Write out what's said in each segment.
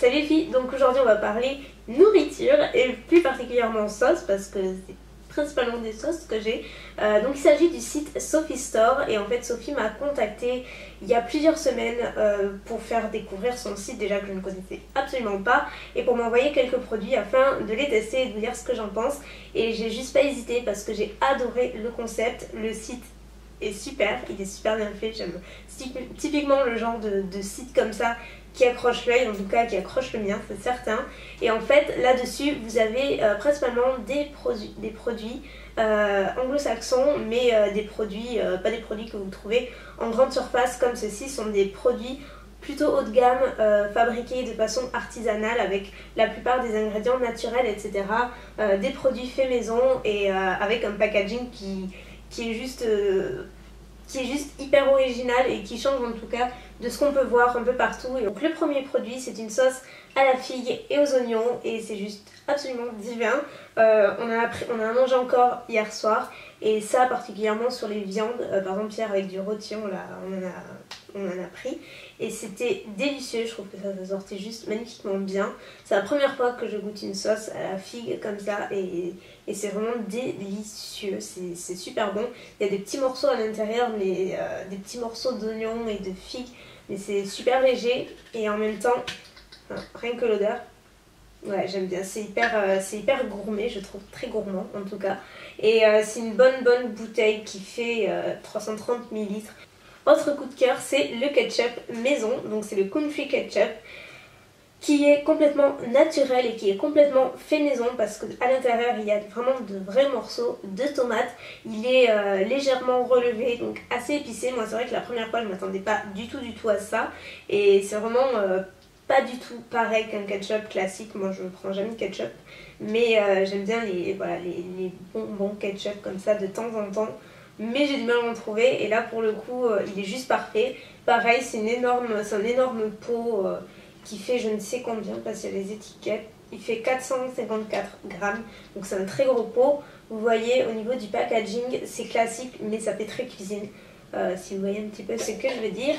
Salut les filles, donc aujourd'hui on va parler nourriture et plus particulièrement sauce parce que c'est principalement des sauces que j'ai. Donc il s'agit du site Sophie Store et en fait Sophie m'a contactée il y a plusieurs semaines pour faire découvrir son site déjà que je ne connaissais absolument pas et pour m'envoyer quelques produits afin de les tester et de vous dire ce que j'en pense. Et j'ai juste pas hésité parce que j'ai adoré le concept, le site est super, il est super bien fait, j'aime typiquement le genre de site comme ça qui accroche l'œil, en tout cas qui accroche le mien, c'est certain. Et en fait là-dessus vous avez principalement des produits anglo-saxons, mais des produits, pas des produits que vous trouvez en grande surface comme ceci, sont des produits plutôt haut de gamme, fabriqués de façon artisanale avec la plupart des ingrédients naturels, etc. Des produits faits maison et avec un packaging qui est juste hyper original et qui change en tout cas de ce qu'on peut voir un peu partout. Et donc le premier produit, c'est une sauce à la figue et aux oignons et c'est juste absolument divin. On en a mangé encore hier soir et ça particulièrement sur les viandes, par exemple hier avec du rôti on en a pris et c'était délicieux. Je trouve que ça sortait juste magnifiquement bien. C'est la première fois que je goûte une sauce à la figue comme ça et c'est vraiment délicieux, c'est super bon. Il y a des petits morceaux à l'intérieur, mais des petits morceaux d'oignons et de figues, mais c'est super léger et en même temps, rien que l'odeur, ouais j'aime bien, c'est hyper gourmet, je trouve très gourmand en tout cas. Et c'est une bonne bouteille qui fait 330 ml. Autre coup de cœur, c'est le ketchup maison, donc c'est le country ketchup, qui est complètement naturel et qui est complètement fait maison parce qu'à l'intérieur il y a vraiment de vrais morceaux de tomates. Il est légèrement relevé, donc assez épicé. Moi c'est vrai que la première fois je ne m'attendais pas du tout à ça et c'est vraiment pas du tout pareil qu'un ketchup classique. Moi je ne prends jamais de ketchup, mais j'aime bien les bons ketchup comme ça de temps en temps, mais j'ai du mal à en trouver et là pour le coup il est juste parfait. Pareil, c'est un énorme pot qui fait je ne sais combien parce qu'il y a les étiquettes. Il fait 454 grammes, donc c'est un très gros pot. Vous voyez au niveau du packaging c'est classique mais ça fait très cuisine, si vous voyez un petit peu ce que je veux dire.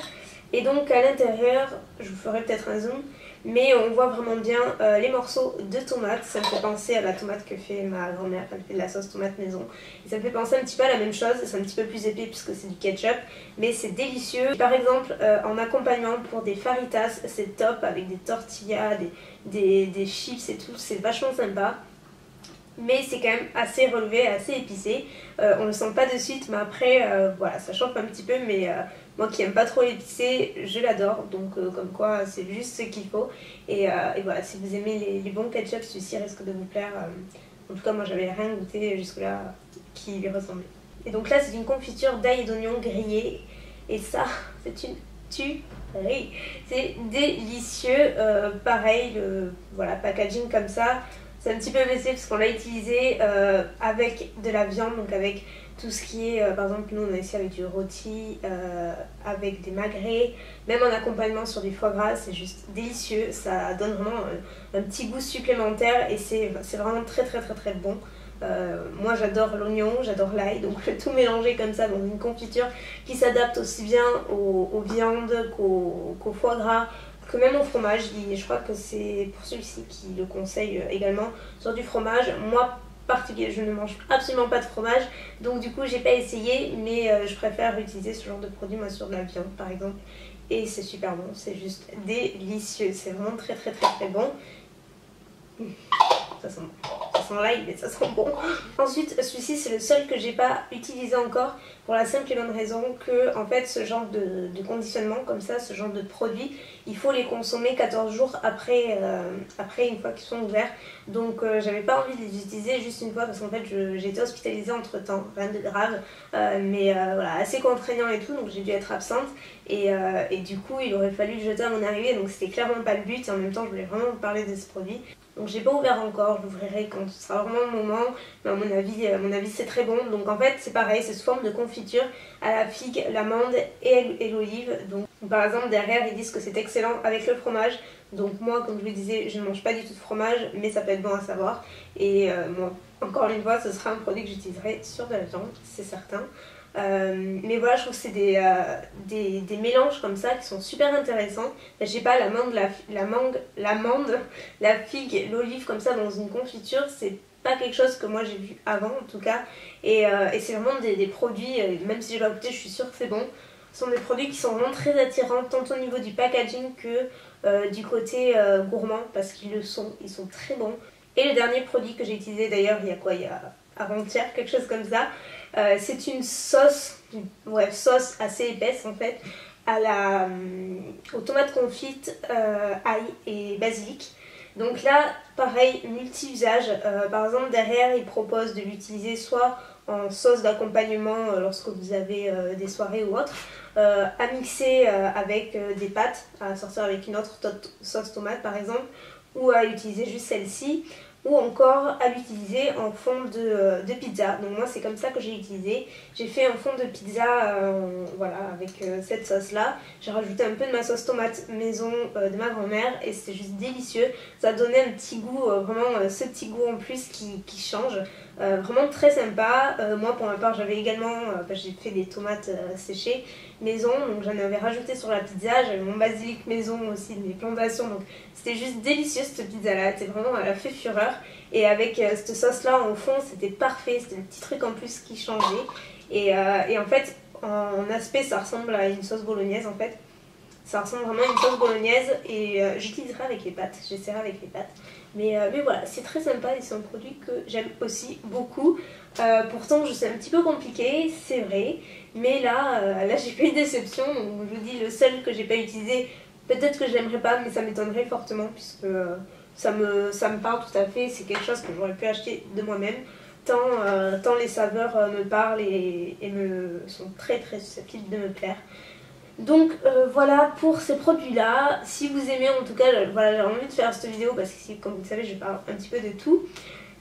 Et donc à l'intérieur, je vous ferai peut-être un zoom, mais on voit vraiment bien les morceaux de tomates. Ça me fait penser à la tomate que fait ma grand-mère, elle fait de la sauce tomate maison. Et ça me fait penser un petit peu à la même chose, c'est un petit peu plus épais puisque c'est du ketchup, mais c'est délicieux. Par exemple, en accompagnement pour des faritas, c'est top avec des tortillas, des chips et tout, c'est vachement sympa. Mais c'est quand même assez relevé, assez épicé. On le sent pas de suite, mais après, voilà, ça chauffe un petit peu, mais moi qui aime pas trop l'épicé, je l'adore. Donc comme quoi, c'est juste ce qu'il faut. Et voilà, si vous aimez les bons ketchup, celui-ci risque de vous plaire. En tout cas, moi j'avais rien goûté jusque-là qui lui ressemblait. Et donc là, c'est une confiture d'ail et d'oignon grillés. Et ça, c'est une tuerie. C'est délicieux. Pareil, voilà, packaging comme ça. C'est un petit peu baissé parce qu'on l'a utilisé avec de la viande, donc avec tout ce qui est, par exemple nous on a ici avec du rôti, avec des magrets, même en accompagnement sur du foie gras, c'est juste délicieux, ça donne vraiment un petit goût supplémentaire et c'est vraiment très bon. Moi j'adore l'oignon, j'adore l'ail, donc je vais tout mélanger comme ça dans une confiture qui s'adapte aussi bien aux viandes qu'au foie gras, que même au fromage. Je crois que c'est pour celui-ci qui le conseille également sur du fromage. Moi particulièrement je ne mange absolument pas de fromage, donc du coup j'ai pas essayé, mais je préfère utiliser ce genre de produit moi sur de la viande par exemple, et c'est super bon, c'est juste délicieux, c'est vraiment très bon. Ça sent bon. Ça sent l'ail mais ça sent bon. Ensuite celui-ci c'est le seul que j'ai pas utilisé encore pour la simple et bonne raison que en fait ce genre de conditionnement comme ça, ce genre de produit, il faut les consommer 14 jours après une fois qu'ils sont ouverts. Donc j'avais pas envie de les utiliser juste une fois parce qu'en fait j'ai été hospitalisée entre temps, rien de grave, mais voilà, assez contraignant et tout, donc j'ai dû être absente et du coup il aurait fallu le jeter à mon arrivée, donc c'était clairement pas le but et en même temps je voulais vraiment vous parler de ce produit. Donc j'ai pas ouvert encore, je l'ouvrirai quand ce sera vraiment le moment, mais à mon avis c'est très bon. Donc en fait c'est pareil, c'est sous forme de confiture à la figue, l'amande et l'olive. Donc par exemple derrière ils disent que c'est excellent avec le fromage. Donc moi comme je vous disais je ne mange pas du tout de fromage, mais ça peut être bon à savoir. Et moi encore une fois ce sera un produit que j'utiliserai sur de la viande, c'est certain. Mais voilà, je trouve que c'est des mélanges comme ça qui sont super intéressants. Je sais pas, l'amande, la figue, l'olive comme ça dans une confiture, c'est pas quelque chose que moi j'ai vu avant en tout cas. Et c'est vraiment des produits, même si j'ai pas goûté, je suis sûre que c'est bon. Ce sont des produits qui sont vraiment très attirants, tant au niveau du packaging que du côté gourmand, parce qu'ils le sont, ils sont très bons. Et le dernier produit que j'ai utilisé d'ailleurs, il y a avant-hier, quelque chose comme ça, c'est une sauce, sauce assez épaisse en fait, aux tomates confites, ail et basilic. Donc là, pareil, multi-usage. Par exemple, derrière, ils proposent de l'utiliser soit en sauce d'accompagnement lorsque vous avez des soirées ou autres, à mixer avec des pâtes, à sortir avec une autre sauce tomate par exemple, ou à utiliser juste celle-ci, ou encore à l'utiliser en fond de pizza. Donc moi c'est comme ça que j'ai utilisé. J'ai fait un fond de pizza voilà, avec cette sauce là. J'ai rajouté un peu de ma sauce tomate maison de ma grand-mère et c'était juste délicieux. Ça donnait un petit goût, vraiment ce petit goût en plus qui change. Vraiment très sympa. Moi pour ma part j'avais également, j'ai fait des tomates séchées maison, donc j'en avais rajouté sur la pizza. J'avais mon basilic maison aussi de mes plantations, donc c'était juste délicieux cette pizza là, c'était vraiment à la fait fureur. Et avec cette sauce là en fond c'était parfait, c'était le petit truc en plus qui changeait. Et en fait en aspect ça ressemble à une sauce bolognaise en fait. Ça ressemble vraiment à une sauce bolognaise et j'utiliserai avec les pâtes, j'essaierai avec les pâtes. Mais voilà, c'est très sympa et c'est un produit que j'aime aussi beaucoup. Pourtant je sais un petit peu compliqué, c'est vrai. Mais là j'ai pas eu de déception, donc je vous dis le seul que j'ai pas utilisé, peut-être que j'aimerais pas, mais ça m'étonnerait fortement puisque ça me parle tout à fait, c'est quelque chose que j'aurais pu acheter de moi-même. Tant les saveurs me parlent et sont très très susceptibles de me plaire. Donc voilà pour ces produits là, si vous aimez en tout cas, voilà, j'ai envie de faire cette vidéo parce que comme vous le savez je parle un petit peu de tout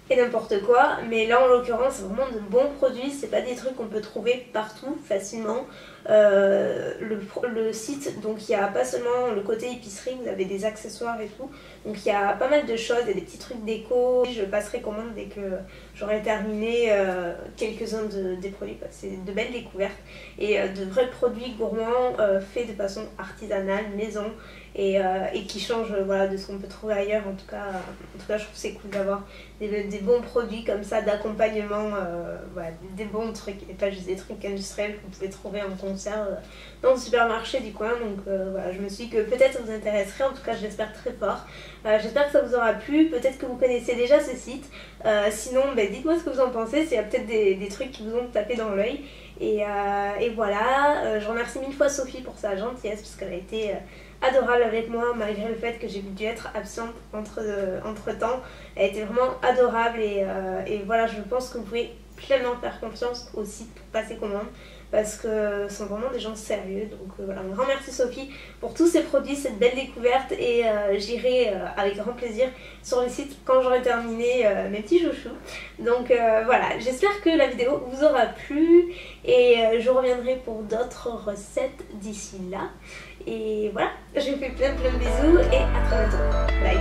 et n'importe quoi, mais là en l'occurrence c'est vraiment de bons produits, c'est pas des trucs qu'on peut trouver partout facilement. Le site, donc il y a pas seulement le côté épicerie, vous avez des accessoires et tout, donc il y a pas mal de choses, il y a des petits trucs déco. Je passerai commande dès que j'aurai terminé quelques-uns des produits, c'est de belles découvertes et de vrais produits gourmands faits de façon artisanale, maison et qui changent voilà, de ce qu'on peut trouver ailleurs. En tout cas je trouve que c'est cool d'avoir des bons produits comme ça d'accompagnement, voilà, des bons trucs et pas juste des trucs industriels que vous pouvez trouver en conserve dans le supermarché du coin. Donc voilà, je me suis dit que peut-être ça vous intéresserait, en tout cas je l'espère très fort. J'espère que ça vous aura plu, peut-être que vous connaissez déjà ce site, sinon dites-moi ce que vous en pensez, s'il y a peut-être des trucs qui vous ont tapé dans l'œil. Et voilà, je remercie mille fois Sophie pour sa gentillesse parce qu'elle a été adorable avec moi malgré le fait que j'ai dû être absente entre temps. Elle a été vraiment adorable et voilà, je pense que vous pouvez pleinement faire confiance au site pour passer commande parce que ce sont vraiment des gens sérieux. Donc voilà, un grand merci Sophie pour tous ces produits, cette belle découverte et j'irai avec grand plaisir sur le site quand j'aurai terminé mes petits chouchous. Donc voilà, j'espère que la vidéo vous aura plu et je reviendrai pour d'autres recettes d'ici là. Et voilà, je vous fais plein de bisous et à très bientôt. Bye.